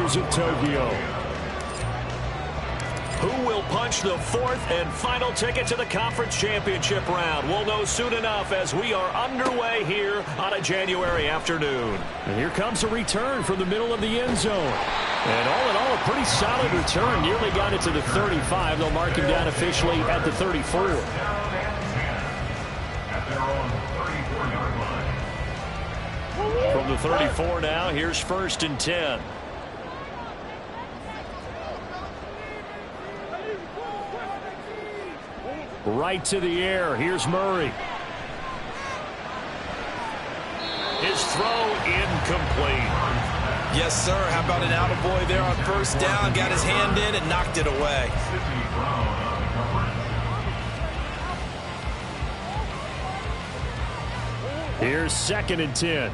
Raptors of Tokyo. Who will punch the fourth and final ticket to the conference championship round? We'll know soon enough as we are underway here on a January afternoon. And here comes a return from the middle of the end zone. And all in all, a pretty solid return. Nearly got it to the 35. They'll mark him down officially at the 34. From the 34 now, here's 1st and 10. Right to the air. Here's Murray. His throw incomplete. Yes, sir. How about an attaboy there on 1st down? Got his hand in and knocked it away. Here's 2nd and 10.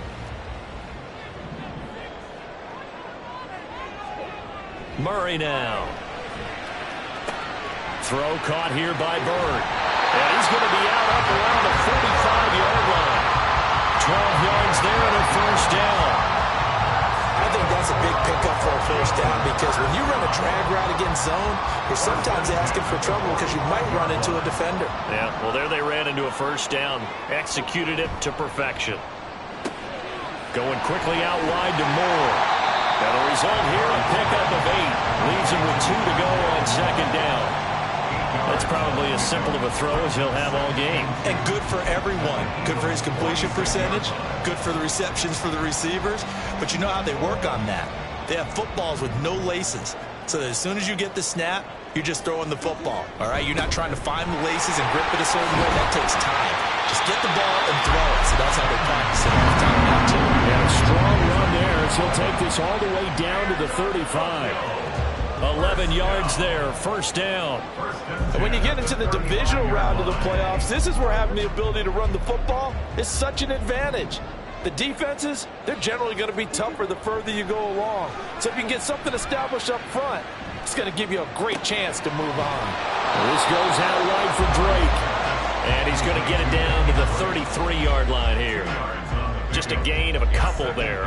Murray now. Throw caught here by Bird. And he's going to be out up around the 45-yard line. 12 yards there and a 1st down. I think that's a big pickup for a 1st down because when you run a drag route against zone, you're sometimes asking for trouble because you might run into a defender. Yeah, well, there they ran into a 1st down. Executed it to perfection. Going quickly out wide to Moore. And the result here, a pickup of 8. Leaves him with 2 to go on 2nd down. That's probably as simple of a throw as he'll have all game. And good for everyone. Good for his completion percentage. Good for the receptions for the receivers. But you know how they work on that. They have footballs with no laces. So that as soon as you get the snap, you're just throwing the football. All right? You're not trying to find the laces and grip it a certain way. That takes time. Just get the ball and throw it. So that's how they practice it all the time now, too. And a strong run there as he'll take this all the way down to the 35. 11 yards there, 1st down. And when you get into the divisional round of the playoffs, this is where having the ability to run the football is such an advantage. The defenses, they're generally going to be tougher the further you go along. So if you can get something established up front, it's going to give you a great chance to move on. This goes out wide for Drake. And he's going to get it down to the 33-yard line here. Just a gain of a couple there.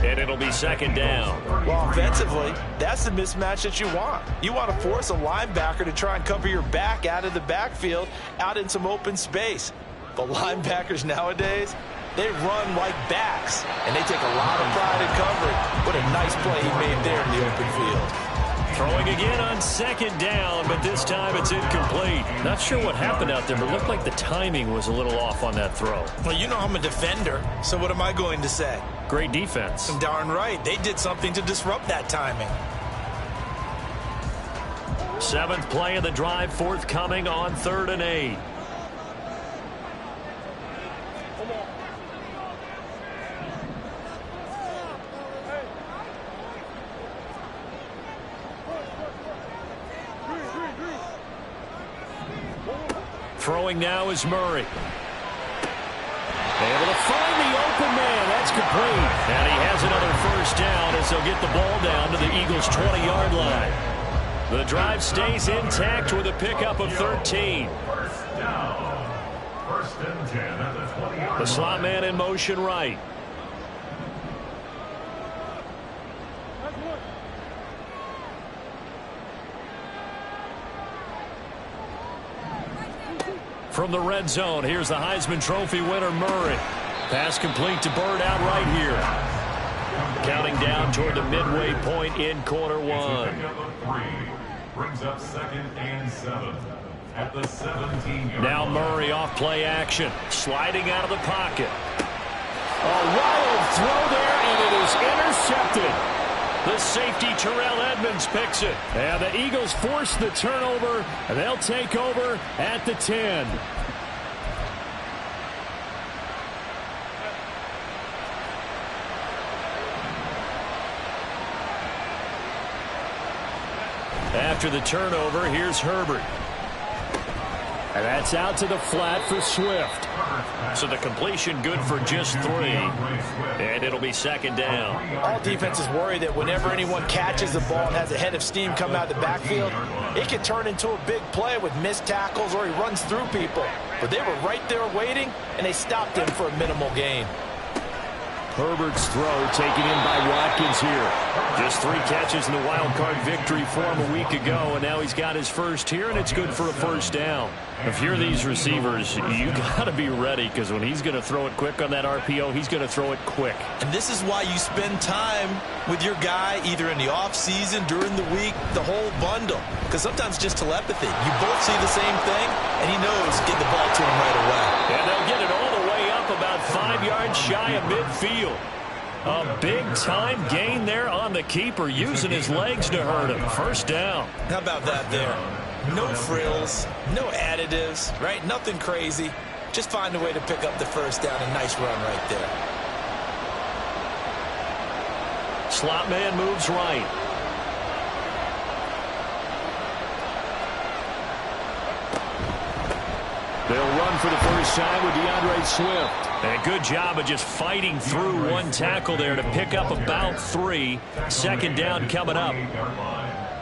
And it'll be 2nd down. Well, offensively, that's the mismatch that you want. You want to force a linebacker to try and cover your back out of the backfield, out in some open space. But linebackers nowadays, they run like backs, and they take a lot of pride in covering. What a nice play he made there in the open field. Throwing again on 2nd down, but this time it's incomplete. Not sure what happened out there, but it looked like the timing was a little off on that throw. Well, you know I'm a defender, so what am I going to say? Great defense. Darn right. They did something to disrupt that timing. 7th play of the drive, forthcoming on 3rd and 8. Throwing now is Murray. Able to find the open man. That's complete. And he has another 1st down as they'll get the ball down to the Eagles' 20-yard line. The drive stays intact with a pickup of 13. The slot man in motion right. From the red zone, here's the Heisman Trophy winner, Murray. Pass complete to Bird out right here. Counting down toward the midway point in quarter 1. Brings up 2nd and 7 at the 17-yard Now Murray off play action. Sliding out of the pocket. A wild throw there, and it is intercepted. The safety, Terrell Edmonds, picks it. And the Eagles force the turnover, and they'll take over at the 10. After the turnover, here's Herbert. And that's out to the flat for Swift. So the completion good for just 3. And it'll be 2nd down. All defenses worry that whenever anyone catches the ball and has a head of steam come out of the backfield, it can turn into a big play with missed tackles or he runs through people. But they were right there waiting, and they stopped him for a minimal gain. Herbert's throw taken in by Watkins here. Just 3 catches in the wild card victory for him a week ago, and now he's got his first here, and it's good for a first down. If you're these receivers, you got to be ready, because when he's going to throw it quick on that RPO, he's going to throw it quick. And this is why you spend time with your guy either in the offseason, during the week, the whole bundle. Because sometimes just telepathy. You both see the same thing, and he knows get the ball to him right away. And they'll get it all the way up about 5 yards shy of midfield. A big-time gain there on the keeper, using his legs to hurt him. First down. How about that there? No frills, no additives, right? Nothing crazy. Just find a way to pick up the first down. A nice run right there. Slot man moves right. They'll run for the first time with DeAndre Swift. And good job of just fighting through one tackle there to pick up about 3. Second down coming up.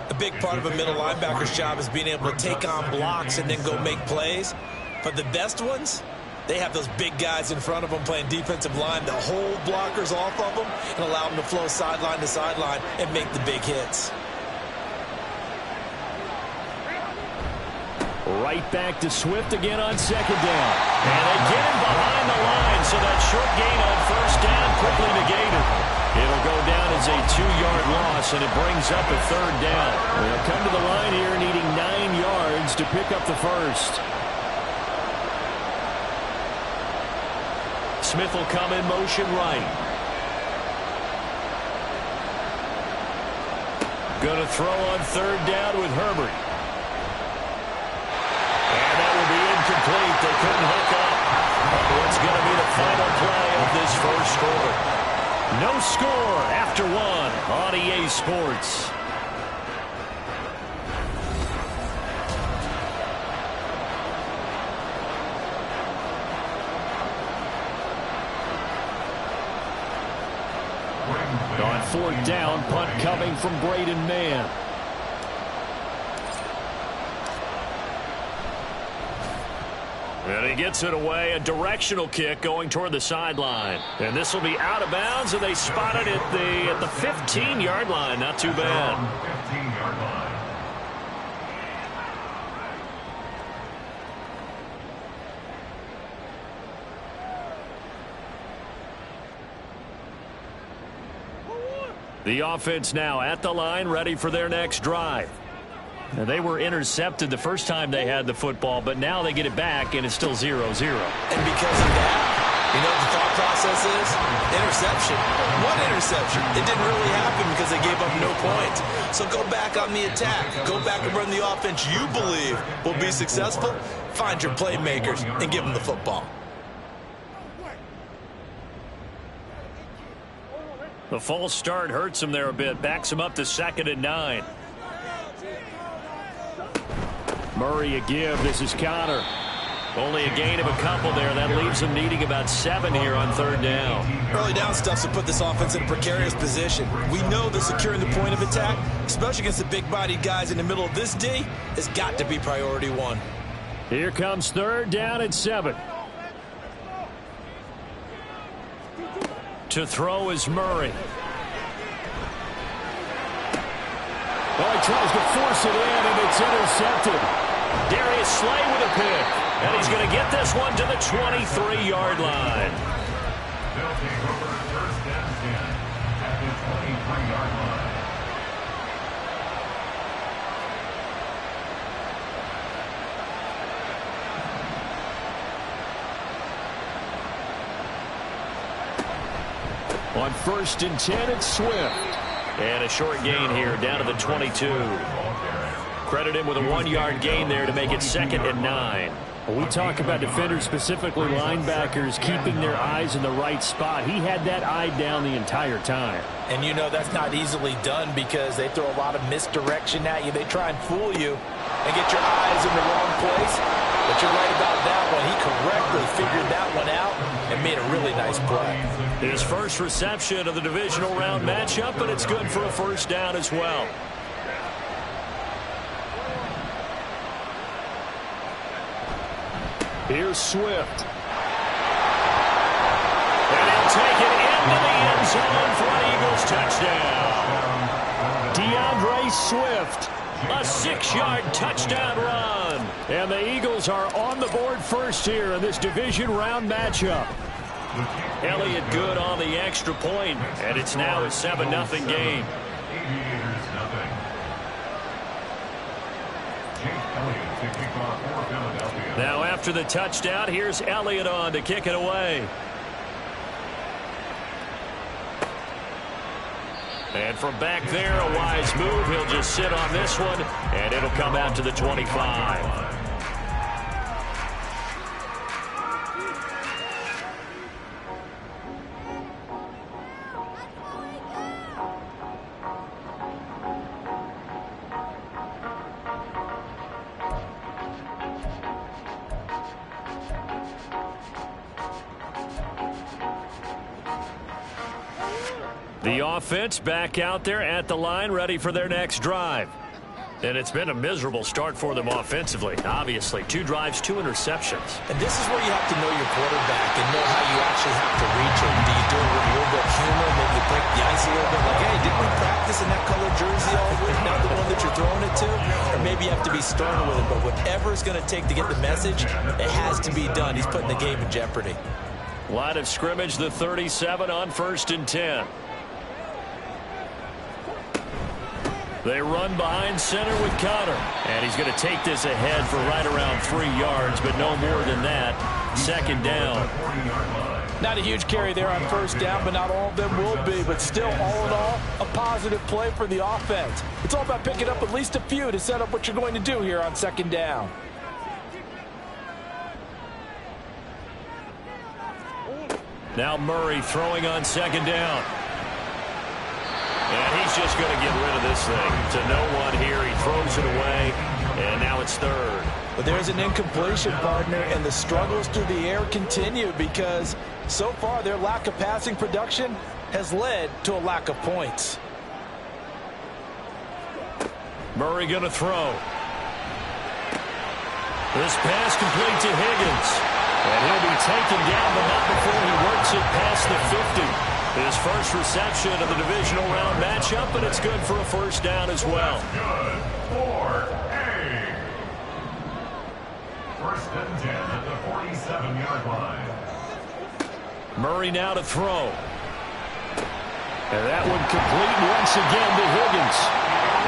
A big part of a middle linebacker's job is being able to take on blocks and then go make plays. But the best ones, they have those big guys in front of them playing defensive line that hold blockers off of them and allow them to flow sideline to sideline and make the big hits. Right back to Swift again on second down. And they get him behind the line, so that short gain on first down quickly negated. It'll go down as a 2-yard loss, and it brings up a third down. They'll come to the line here needing 9 yards to pick up the first. Smith will come in motion right. Going to throw on third down with Herbert. And that will be incomplete. They couldn't hook up. What's going to be the final play of this first quarter? No score after 1 on EA Sports. On fourth down, punt coming from Braden Mann. And he gets it away, a directional kick going toward the sideline. And this will be out of bounds, and they spot it at the 15-yard line. Not too bad. 15-yard line. The offense now at the line, ready for their next drive. Now, they were intercepted the first time they had the football, but now they get it back, and it's still 0-0. And because of that, you know what the thought process is? Interception. One interception. It didn't really happen because they gave up no points. So go back on the attack. Go back and run the offense you believe will be successful. Find your playmakers and give them the football. The false start hurts him there a bit. Backs him up to 2nd and 9. Murray a give. This is Connor. Only a gain of a couple there. That leaves them needing about 7 here on third down. Early down stuff's to put this offense in a precarious position. We know that securing the point of attack, especially against the big-bodied guys in the middle of this D, has got to be priority 1. Here comes third down and 7. To throw is Murray. Oh, he tries to force it in, and it's intercepted. Darius Slay with a pick. And he's going to get this one to the 23-yard line. They'll take over first and 10 at the 23-yard line. On 1st and 10, it's Swift. And a short gain here, down to the 22. Credit him with a 1-yard gain there to make it 2nd and 9. When we talk about defenders, specifically linebackers, keeping their eyes in the right spot, he had that eye down the entire time. And you know that's not easily done because they throw a lot of misdirection at you. They try and fool you and get your eyes in the wrong place. But you're right about that one. He correctly figured that one out and made a really nice play. His first reception of the divisional round matchup, and it's good for a first down as well. Here's Swift. And he'll take it into the end zone for an Eagles touchdown. DeAndre Swift, a 6-yard touchdown run. And the Eagles are on the board first here in this division round matchup. Elliott good on the extra point, and it's now a 7-0 game. Aviators nothing. Jake Elliott to kick off for Philadelphia. Now after the touchdown, here's Elliott on to kick it away. And from back there, a wise move. He'll just sit on this one, and it'll come out to the 25. The offense back out there at the line, ready for their next drive. And it's been a miserable start for them offensively. Obviously, 2 drives, 2 interceptions. And this is where you have to know your quarterback and know how you actually have to reach him. Do you do it with a little bit of humor, maybe you break the ice a little bit, like, hey, didn't we practice in that colored jersey all week, not the one that you're throwing it to? Or maybe you have to be stern with it, but whatever it's going to take to get the message, it has to be done. He's putting the game in jeopardy. Line of scrimmage, the 37 on 1st and 10. They run behind center with Connor. And he's going to take this ahead for right around 3 yards, but no more than that. 2nd down. Not a huge carry there on 1st down, but not all of them will be. But still, all in all, a positive play for the offense. It's all about picking up at least a few to set up what you're going to do here on 2nd down. Now Murray throwing on 2nd down. And he's just going to get rid of this thing to no one here. He throws it away, and now it's 3rd. But there's an incompletion, partner, and the struggles through the air continue because so far their lack of passing production has led to a lack of points. Murray going to throw. This pass complete to Higgins. And he'll be taken down, but not before he works it past the 50. His first reception of the divisional round matchup, but it's good for a 1st down as well. Good for A. 1st and 10 at the 47-yard line. Murray now to throw. And that one complete once again to Higgins.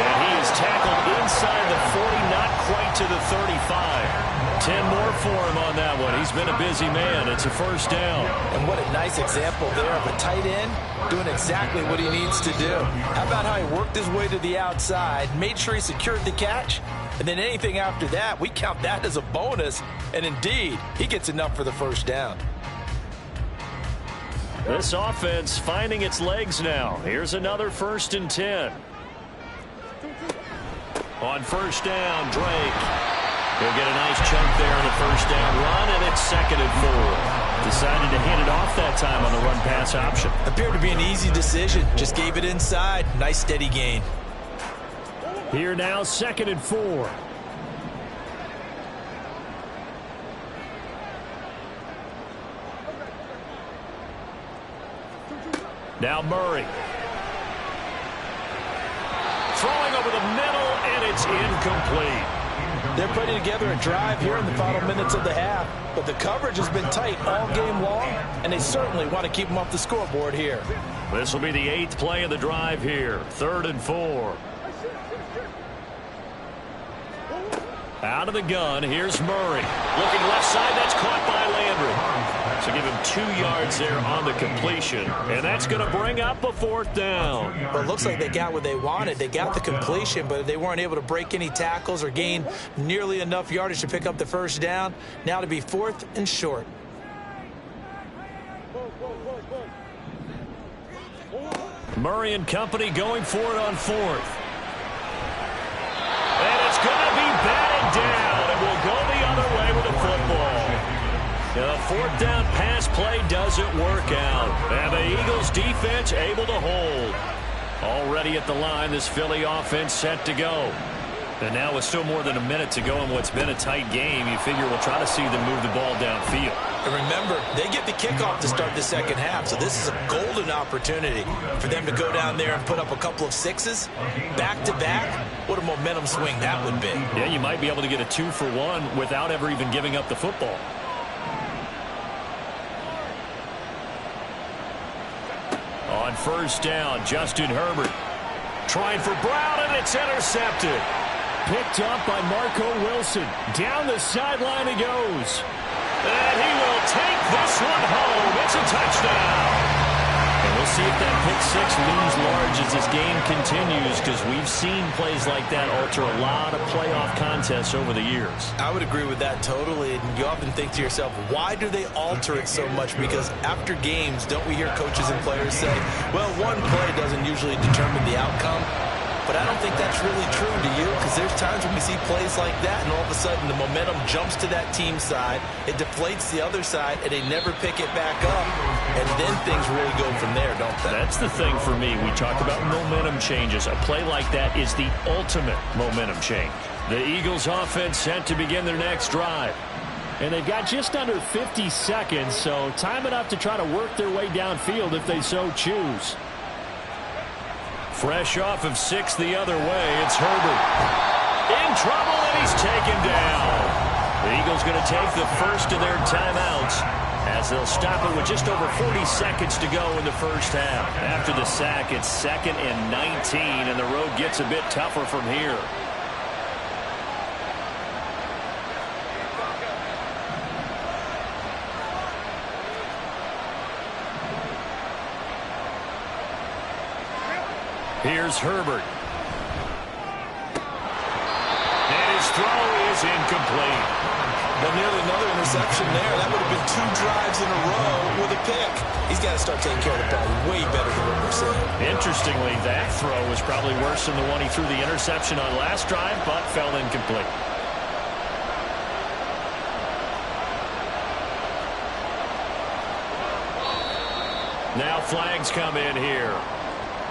And he is tackled inside the 40, not quite to the 35. 10 more for him on that one. He's been a busy man. It's a 1st down. And what a nice example there of a tight end doing exactly what he needs to do. How about how he worked his way to the outside, made sure he secured the catch, and then anything after that, we count that as a bonus. And indeed, he gets enough for the 1st down. This offense finding its legs now. Here's another 1st and 10. On 1st down, Drake. He'll get a nice chunk there on the 1st down run, and it's 2nd and 4. Decided to hand it off that time on the run-pass option. Appeared to be an easy decision. Just gave it inside. Nice steady gain. Here now, 2nd and 4. Now Murray. Throwing over the middle, and it's incomplete. They're putting together a drive here in the final minutes of the half, but the coverage has been tight all game long, and they certainly want to keep them off the scoreboard here. This will be the 8th play of the drive here. 3rd and 4. Out of the gun, here's Murray. Looking left side, that's caught by Landry. So give him 2 yards there on the completion, and that's going to bring up a 4th down. Well, it looks like they got what they wanted. They got the completion, but they weren't able to break any tackles or gain nearly enough yardage to pick up the 1st down. Now to be 4th and short. Murray and company going for it on 4th. And it's going to be batted down, and we'll go the other way with the football. The 4th down pass play doesn't work out. And the Eagles defense able to hold. Already at the line, this Philly offense set to go. And now with still more than a minute to go in what's been a tight game, you figure we'll try to see them move the ball downfield. And remember, they get the kickoff to start the second half, so this is a golden opportunity for them to go down there and put up a couple of sixes back-to-back. What a momentum swing that would be. Yeah, you might be able to get a 2-for-1 without ever even giving up the football. On first down, Justin Herbert trying for Brown, and it's intercepted. Picked up by Marco Wilson. Down the sideline he goes. And he will take this one home. It's a touchdown. And we'll see if that pick six looms large as this game continues, because we've seen plays like that alter a lot of playoff contests over the years. I would agree with that totally. And you often think to yourself, why do they alter it so much? Because after games, don't we hear coaches and players say, well, one play doesn't usually determine the outcome? But I don't think that's really true, do you? Because there's times when we see plays like that, and all of a sudden the momentum jumps to that team side, it deflates the other side, and they never pick it back up, and then things really go from there, don't they? That's the thing for me. We talk about momentum changes. A play like that is the ultimate momentum change. The Eagles offense set to begin their next drive. And they've got just under 50 seconds, so time enough to try to work their way downfield if they so choose. Fresh off of 6 the other way, it's Herbert. In trouble, and he's taken down. The Eagles going to take the first of their timeouts as they'll stop it with just over 40 seconds to go in the first half. After the sack, it's 2nd and 19, and the road gets a bit tougher from here. Here's Herbert. And his throw is incomplete. But nearly another interception there. That would have been 2 drives in a row with a pick. He's got to start taking care of the ball way better than what we're seeing. Interestingly, that throw was probably worse than the one he threw the interception on last drive, but fell incomplete. Now flags come in here.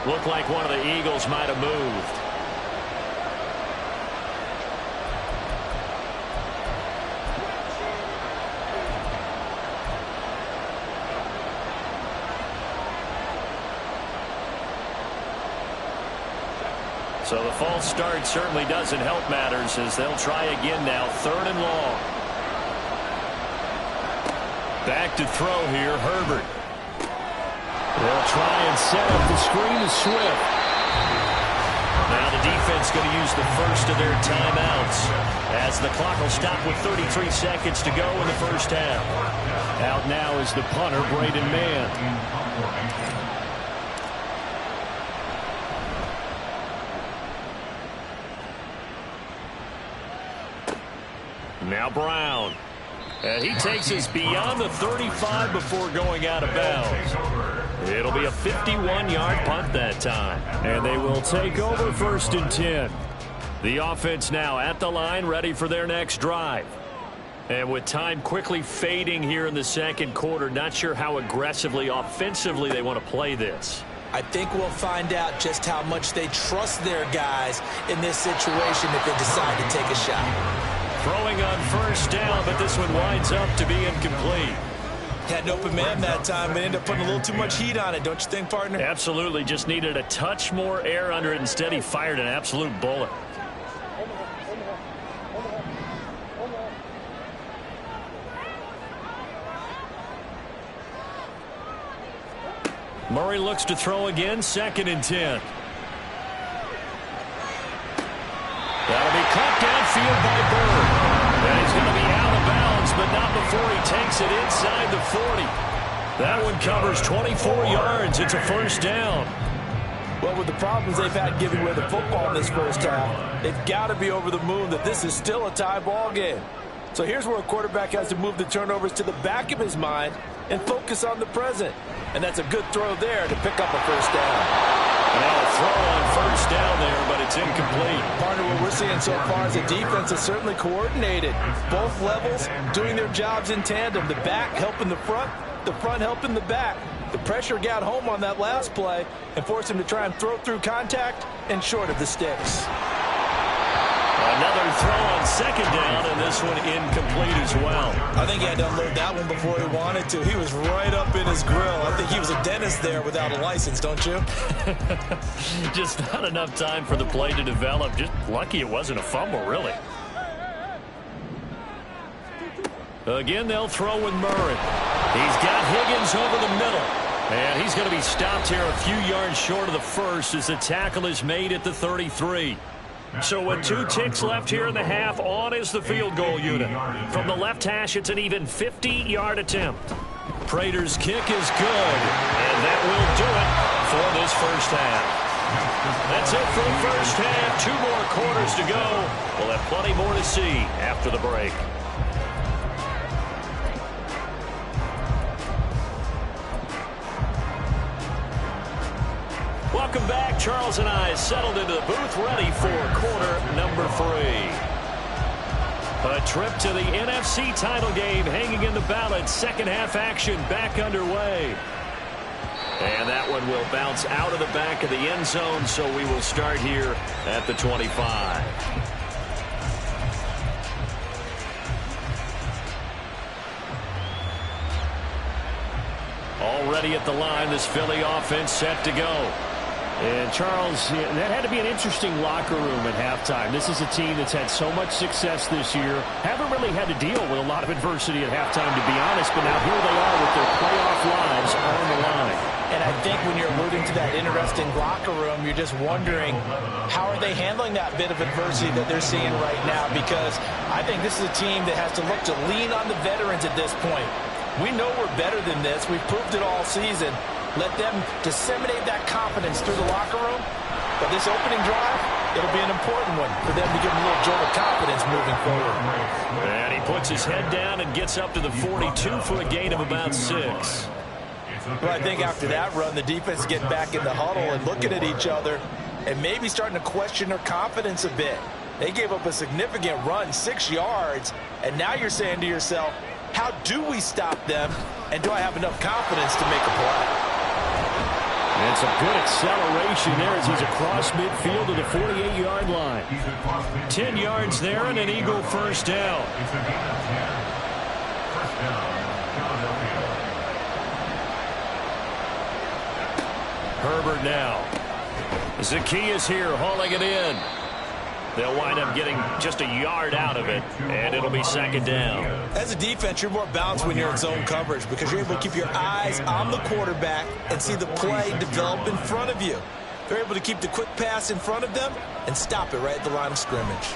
Looked like one of the Eagles might have moved. So the false start certainly doesn't help matters as they'll try again now. 3rd and long. Back to throw here, Herbert. They'll try and set up the screen to Swift. Now the defense going to use the first of their timeouts as the clock will stop with 33 seconds to go in the first half. Out now is the punter, Braden Mann. Now Brown. And he takes us beyond the 35 before going out of bounds. It'll be a 51-yard punt that time. And they will take over 1st and 10. The offense now at the line, ready for their next drive. And with time quickly fading here in the second quarter, not sure how aggressively, offensively they want to play this. I think we'll find out just how much they trust their guys in this situation if they decide to take a shot. Throwing on first down, but this one winds up to be incomplete. Had an open man that time, but ended up putting a little too much heat on it, don't you think, partner? Absolutely. Just needed a touch more air under it. Instead, he fired an absolute bullet. Murray looks to throw again. 2nd and 10. That'll be caught downfield by Bird. And he's going to be out of bounds, but not before he takes it inside the 40. That one covers 24 yards. It's a first down. Well, with the problems they've had giving away the football in this first half, they've got to be over the moon that this is still a tie ball game. So here's where a quarterback has to move the turnovers to the back of his mind and focus on the present. And that's a good throw there to pick up a first down. Now a throw on first down there, but it's incomplete. Partner, what we're seeing so far is the defense is certainly coordinated. Both levels doing their jobs in tandem. The back helping the front helping the back. The pressure got home on that last play and forced him to try and throw through contact and short of the sticks. Another throw on second down, and this one incomplete as well. I think he had to unload that one before he wanted to. He was right up in his grill. I think he was a dentist there without a license, don't you? Just not enough time for the play to develop. Just lucky it wasn't a fumble, really. Again, they'll throw with Murray. He's got Higgins over the middle. And he's going to be stopped here a few yards short of the first as the tackle is made at the 33. So with 2 ticks left here in the half, on is the field goal unit. From the left hash, it's an even 50-yard attempt. Prater's kick is good, and that will do it for this first half. That's it for the first half. 2 more quarters to go. We'll have plenty more to see after the break. Welcome back. Charles and I settled into the booth, ready for quarter number 3. A trip to the NFC title game hanging in the balance. Second half action back underway. And that one will bounce out of the back of the end zone, so we will start here at the 25. Already at the line, this Philly offense set to go. And, Charles, that had to be an interesting locker room at halftime. This is a team that's had so much success this year. Haven't really had to deal with a lot of adversity at halftime, to be honest. But now here they are with their playoff lives on the line. And I think when you're alluding to that interesting locker room, you're just wondering, how are they handling that bit of adversity that they're seeing right now? Because I think this is a team that has to look to lean on the veterans at this point. We know we're better than this. We've proved it all season. Let them disseminate that confidence through the locker room. But this opening drive, it'll be an important one for them to give them a little jolt of confidence moving forward. And he puts his head down and gets up to the 42 for a gain of about 6. Well, I think after that run, the defense is getting back in the huddle and looking at each other and maybe starting to question their confidence a bit. They gave up a significant run, 6 yards, and now you're saying to yourself, how do we stop them, and do I have enough confidence to make a play? And some good acceleration there as he's across midfield to the 48-yard line. 10 yards there and an Eagle first down. Herbert now. Zaccheaus here hauling it in. They'll wind up getting just a yard out of it, and it'll be second down. As a defense, you're more balanced when you're in zone coverage because you're able to keep your eyes on the quarterback and see the play develop in front of you. They're able to keep the quick pass in front of them and stop it right at the line of scrimmage.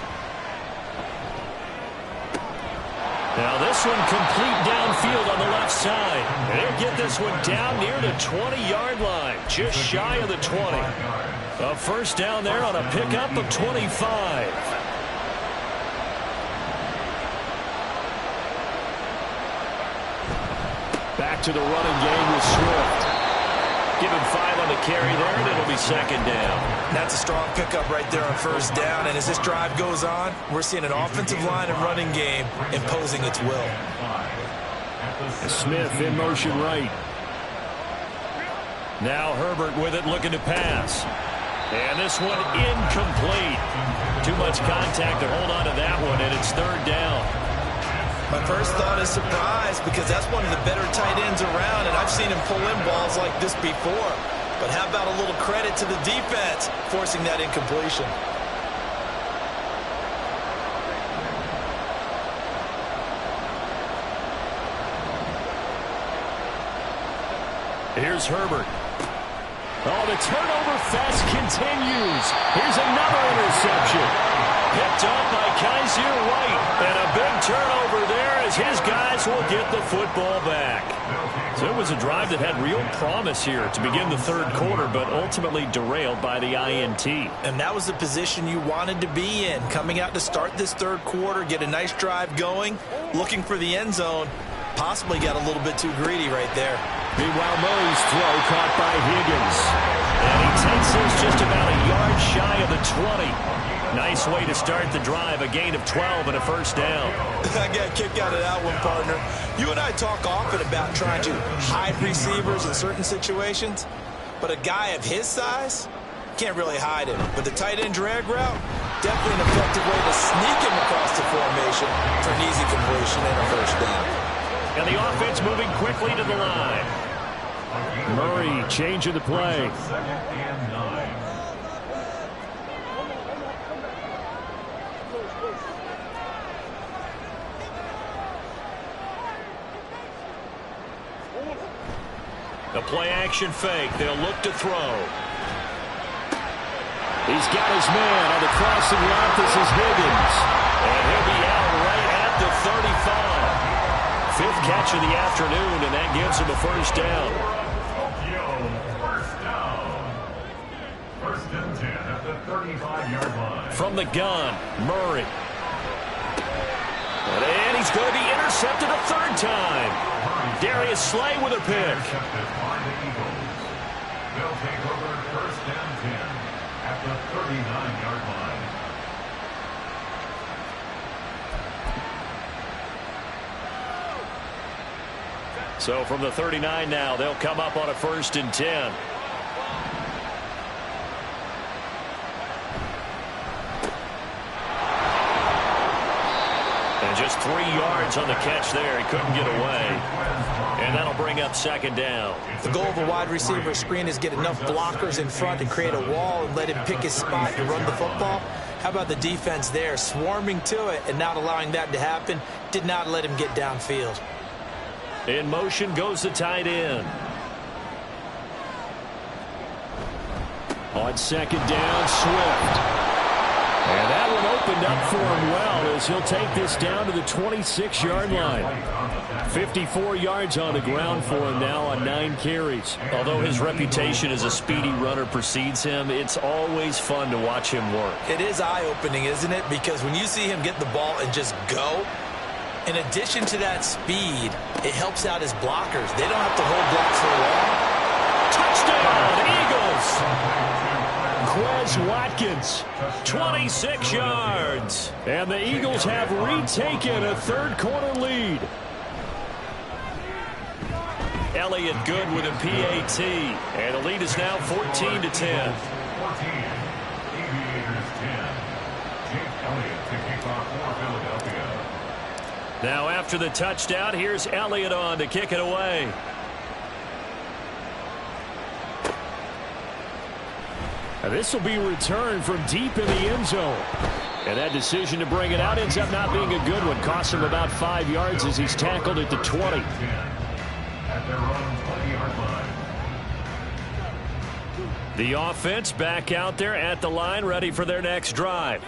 Now this one complete downfield on the left side. They'll get this one down near the 20-yard line, just shy of the 20. A first down there on a pickup of 25. Back to the running game with Swift. Give him 5 on the carry there, and it'll be second down. That's a strong pickup right there on first down. And as this drive goes on, we're seeing an offensive line and running game imposing its will. Smith in motion right. Now Herbert with it, looking to pass. And this one incomplete. Too much contact to hold on to that one, and it's third down. My first thought is surprise because that's one of the better tight ends around, and I've seen him pull in balls like this before. But how about a little credit to the defense forcing that incompletion? Here's Herbert. Oh, the turnover fest continues. Here's another interception. Picked up by Kaiser White. And a big turnover there as his guys will get the football back. So it was a drive that had real promise here to begin the third quarter, but ultimately derailed by the INT. And that was the position you wanted to be in. Coming out to start this third quarter, get a nice drive going, looking for the end zone. Possibly got a little bit too greedy right there. Meanwhile, Murray's throw caught by Higgins. And he takes this just about a yard shy of the 20. Nice way to start the drive, a gain of 12 and a first down. I got a kick out of that one, partner. You and I talk often about trying to hide receivers in certain situations, but a guy of his size can't really hide him. But the tight end drag route, Definitely an effective way to sneak him across the formation for an easy completion and a first down. And the offense moving quickly to the line. Murray changing the play. Second and 9. A play-action fake. They'll look to throw. He's got his man on the crossing route. This is Higgins. And he'll be out right at the 35. Fifth catch of the afternoon, and that gives him a first down. First down. First and 10 at the 35-yard line. From the gun, Murray. And he's going to be intercepted a third time. Darius Slay with a pick. Intercepted by the Eagles. They'll take over first and 10 at the 39-yard line. So from the 39 now, they'll come up on a first and 10. And just 3 yards on the catch there. He couldn't get away. And that'll bring up second down. The goal of a wide receiver screen is get enough blockers in front and create a wall and let him pick his spot to run the football. How about the defense there, swarming to it and not allowing that to happen? Did not let him get downfield. In motion goes the tight end. On second down, Swift. And that one opened up for him well as he'll take this down to the 26-yard line. 54 yards on the ground for him now on 9 carries. Although his reputation as a speedy runner precedes him, it's always fun to watch him work. It is eye-opening, isn't it? Because when you see him get the ball and just go, in addition to that speed, it helps out his blockers. They don't have to hold blocks for long. Touchdown, Eagles! Quez Watkins. 26 yards. And the Eagles have retaken a third-quarter lead. Elliott good with a PAT. And the lead is now 14-10. 14. Aviators 10. Jake Elliott to kick off for Philadelphia. Now after the touchdown, here's Elliott on to kick it away. And this will be returned from deep in the end zone. And that decision to bring it out ends up not being a good one. Costs him about 5 yards as he's tackled at the 20. At their own 20-yard line. The offense back out there at the line, ready for their next drive.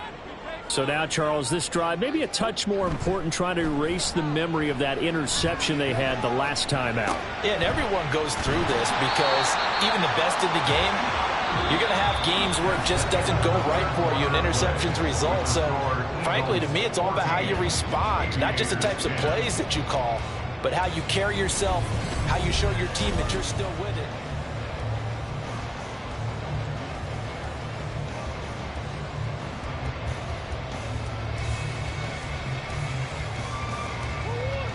So now, Charles, this drive maybe a touch more important, trying to erase the memory of that interception they had the last time out. Yeah, and everyone goes through this because even the best in the game, you're going to have games where it just doesn't go right for you and interceptions result. So, frankly, to me, it's all about how you respond, not just the types of plays that you call, but how you carry yourself, how you show your team that you're still with it.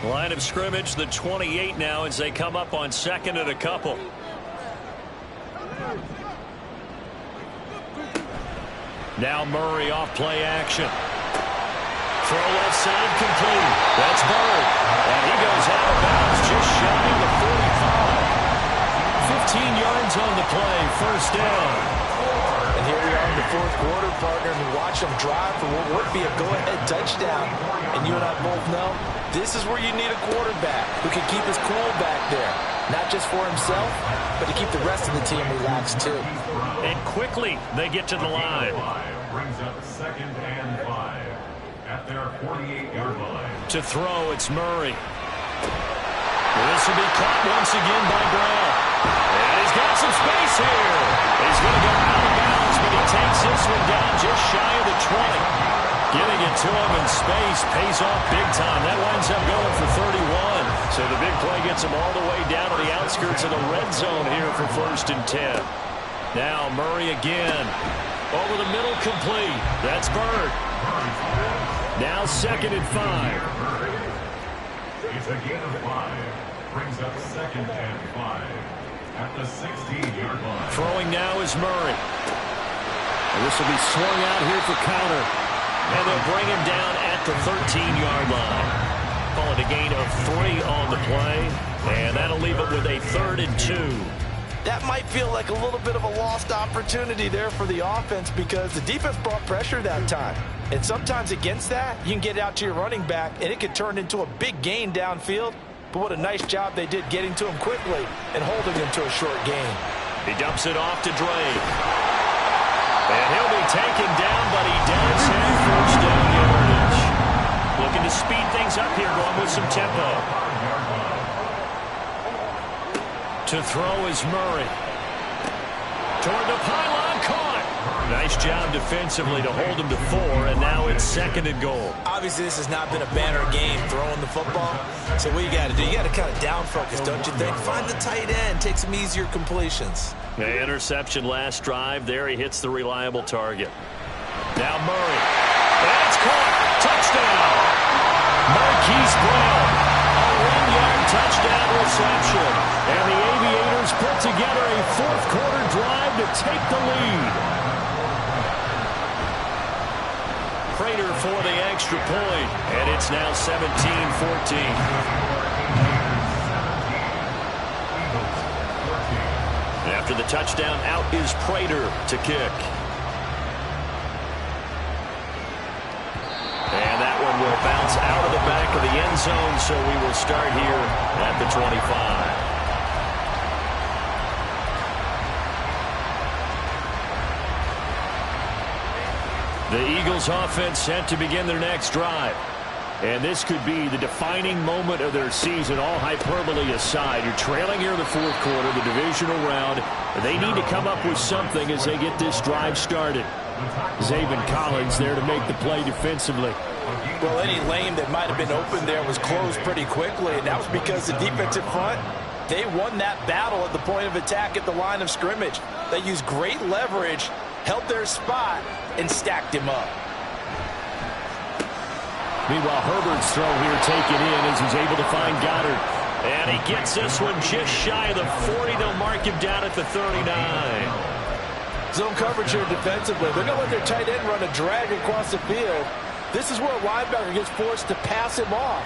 Line of scrimmage, the 28 now as they come up on second and a couple. Now Murray off play action. Throw left side complete. That's Bird. And he goes out of bounds just shy of the 45. 15 yards on the play. First down. And here we are in the fourth quarter, partner, and watch them drive for what would be a go-ahead touchdown. And you and I both know this is where you need a quarterback who can keep his cool back there. Not just for himself, but to keep the rest of the team relaxed too. And quickly they get to the line. Brings up second and 5 at their 48-yard line. To throw, it's Murray. This will be caught once again by Brown. And he's got some space here. He's going to go out of bounds, but he takes this one down just shy of the 20. Getting it to him in space pays off big time. That winds up going for 31. So the big play gets him all the way down to the outskirts of the red zone here for first and 10. Now Murray again. Over the middle, complete. That's Bird. Now second and 5. It's a gain of 5. Brings up second and 5 at the 16-yard line. Throwing now is Murray. And this will be swung out here for counter. And they'll bring him down at the 13-yard line. Call it a gain of 3 on the play. And that'll leave it with a 3rd and 2. That might feel like a little bit of a lost opportunity there for the offense because the defense brought pressure that time. And sometimes against that, you can get out to your running back, and it could turn into a big gain downfield. But what a nice job they did getting to him quickly and holding him to a short gain. He dumps it off to Drake. And he'll be taken down, but he does have first down yardage. Looking to speed things up here, going with some tempo. To throw is Murray. Toward the pylon, caught. Nice job defensively to hold him to 4, and now it's 2nd and goal. Obviously, this has not been a banner game throwing the football. So what you got to do, you got to kind of down focus, don't you think? Find the tight end, take some easier completions. The interception last drive. There he hits the reliable target. Now Murray. That's caught. Touchdown. Marquise Brown. A 1-yard touchdown reception. And the Aviators put together a 4th-quarter drive to take the lead. Prater for the extra point, and it's now 17-14. After the touchdown, out is Prater to kick. And that one will bounce out of the back of the end zone, so we will start here at the 25. The Eagles offense set to begin their next drive. And this could be the defining moment of their season, all hyperbole aside. You're trailing here in the 4th quarter, the divisional round. They need to come up with something as they get this drive started. Zaven Collins there to make the play defensively. Well, any lane that might have been open there was closed pretty quickly, and that was because the defensive front, they won that battle at the point of attack at the line of scrimmage. They used great leverage, held their spot, and stacked him up. Meanwhile, Herbert's throw here taken in as he's able to find Goddard. And he gets this one just shy of the 40. They'll mark him down at the 39. Zone coverage here defensively. They're going to let their tight end run a drag across the field. This is where a linebacker gets forced to pass him off.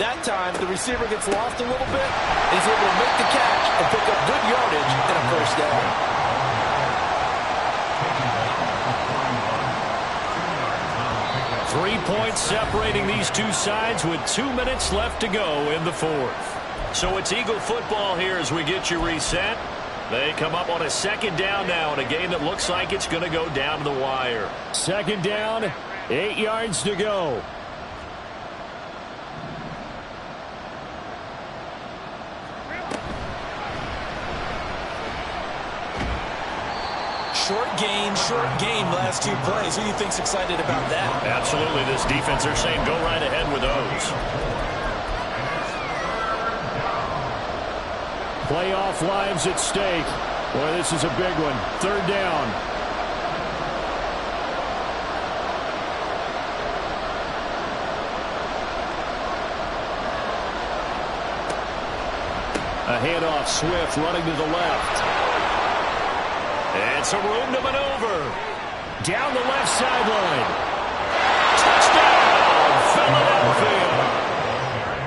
That time, the receiver gets lost a little bit, and he's able to make the catch and pick up good yardage and a first down. 3 points separating these two sides with 2 minutes left to go in the 4th. So it's Eagle football here as we get you reset. They come up on a 2nd down now in a game that looks like it's going to go down to the wire. 2nd down, 8 yards to go. Short game, last 2 plays. Who do you think's excited about that? Absolutely. This defense, they're saying go right ahead with those. Playoff lives at stake. Boy, this is a big one. 3rd down. A handoff, Swift running to the left. And some room to maneuver. Down the left sideline. Touchdown, Philadelphia.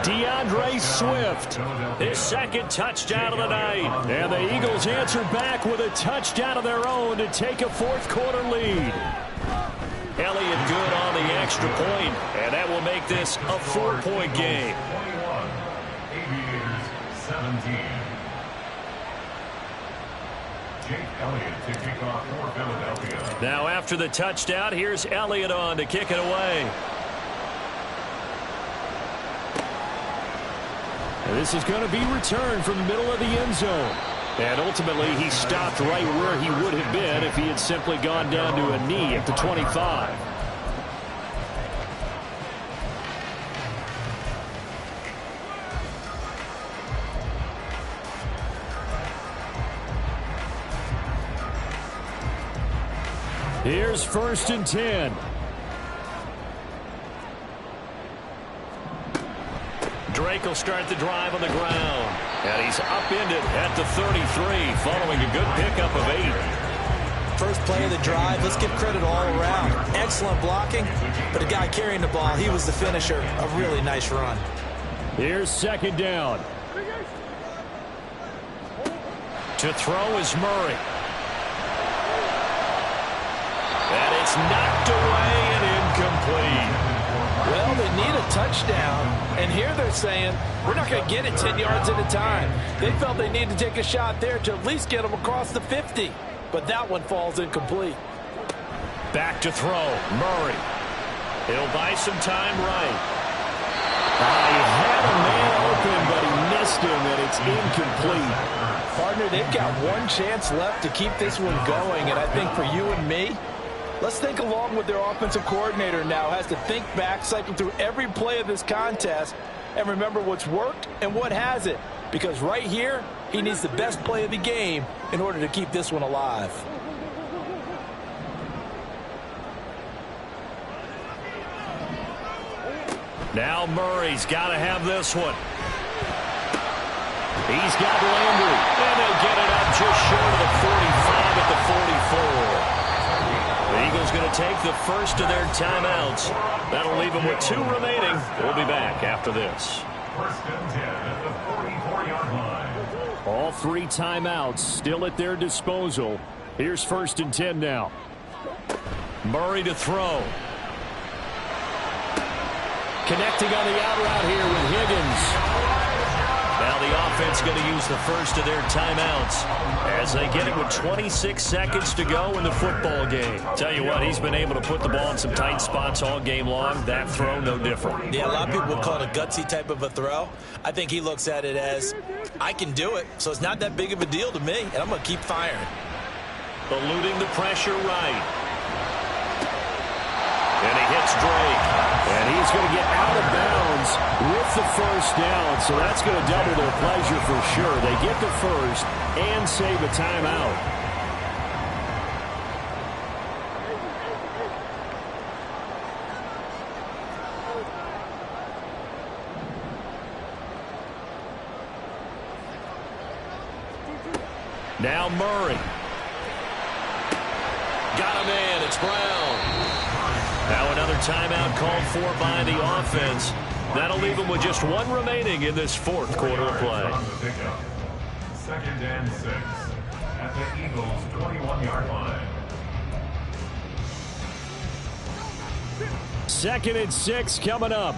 DeAndre Swift, his 2nd touchdown of the night. And the Eagles answer back with a touchdown of their own to take a 4th quarter lead. Elliott good on the extra point, and that will make this a 4-point game. 21, Aviators 17. Jake Elliott to kick off for Philadelphia. Now after the touchdown, here's Elliott on to kick it away. And this is going to be returned from the middle of the end zone. And ultimately, he stopped right where he would have been if he had simply gone down to a knee at the 25. Here's 1st and 10. Drake will start the drive on the ground. And he's upended at the 33 following a good pickup of 8. first play of the drive. Let's give credit all around. Excellent blocking, but the guy carrying the ball, he was the finisher. A really nice run. Here's second down. To throw is Murray. And it's knocked away and incomplete. Well, they need a touchdown, and here they're saying, we're not going to get it 10 yards at a time. They felt they needed to take a shot there to at least get them across the 50, but that one falls incomplete. Back to throw, Murray. He'll buy some time right. He had a man open, but he missed him, and it's incomplete. Partner, they've got one chance left to keep this one going, and I think for you and me, let's think along with their offensive coordinator now. Has to think back, cycle through every play of this contest, and remember what's worked and what hasn't. Because right here, he needs the best play of the game in order to keep this one alive. Now Murray's got to have this one. He's got Landry, and they'll get it up just short of the 45 at the 44. The Eagles going to take the first of their timeouts. That'll leave them with 2 remaining. We'll be back after this. First and 10 at the 44-yard line. All 3 timeouts still at their disposal. Here's first and 10 now. Murray to throw. Connecting on the out route here with Higgins. Now the offense going to use the first of their timeouts as they get it with 26 seconds to go in the football game. Tell you what, he's been able to put the ball in some tight spots all game long. That throw, no different. Yeah, a lot of people would call it a gutsy type of a throw. I think he looks at it as, I can do it, so it's not that big of a deal to me, and I'm going to keep firing. Eluding the pressure right. And he hits Drake. And he's going to get out of bounds with the first down. So that's going to double their pleasure for sure. They get the first and save a timeout. Now Murray. Got a man. It's Brown. Now another timeout called for by the offense. That'll leave them with just 1 remaining in this 4th quarter of play. Second and 6 at the Eagles' 21-yard line. 2nd and 6 coming up.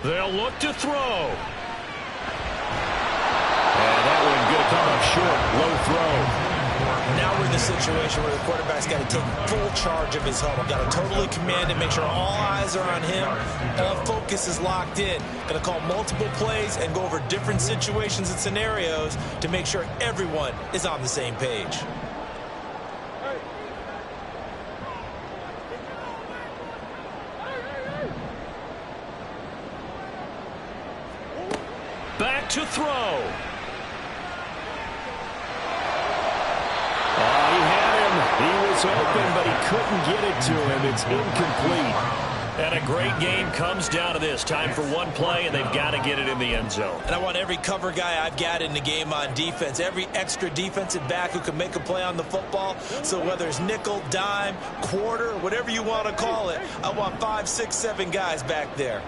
They'll look to throw. And that one going to come up short. Low throw. Now we're in the situation where the quarterback's got to take full charge of his huddle. Got to totally command it, make sure all eyes are on him. All focus is locked in. Got to call multiple plays and go over different situations and scenarios to make sure everyone is on the same page. Back to throw. He was open, but he couldn't get it to him. It's incomplete. And a great game comes down to this. Time for 1 play, and they've got to get it in the end zone. And I want every cover guy I've got in the game on defense, every extra defensive back who can make a play on the football. So whether it's nickel, dime, quarter, whatever you want to call it, I want 5, 6, 7 guys back there.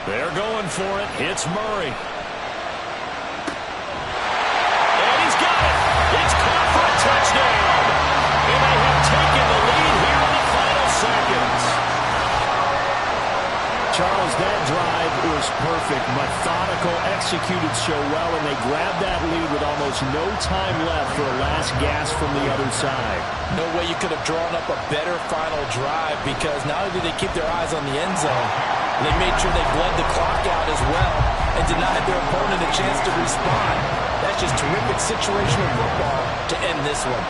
They're going for it. It's Murray. And he's got it. It's caught for a touchdown. And they have taken the lead here in the final seconds. Charles, that drive was perfect. Methodical, executed so well, and they grabbed that lead with almost no time left for a last gasp from the other side. No way you could have drawn up a better final drive, because not only did they keep their eyes on the end zone, they made sure they bled the clock out as well and denied their opponent a chance to respond. That's just terrific situational football to end this one.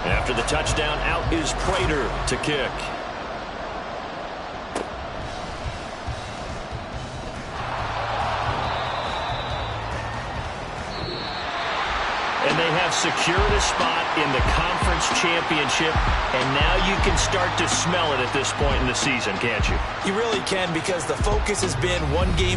After the Touchdown, out is Prater to kick. And they have secured a spot in the conference championship, and now you can start to smell it at this point in the season, can't you? You really can, because the focus has been one game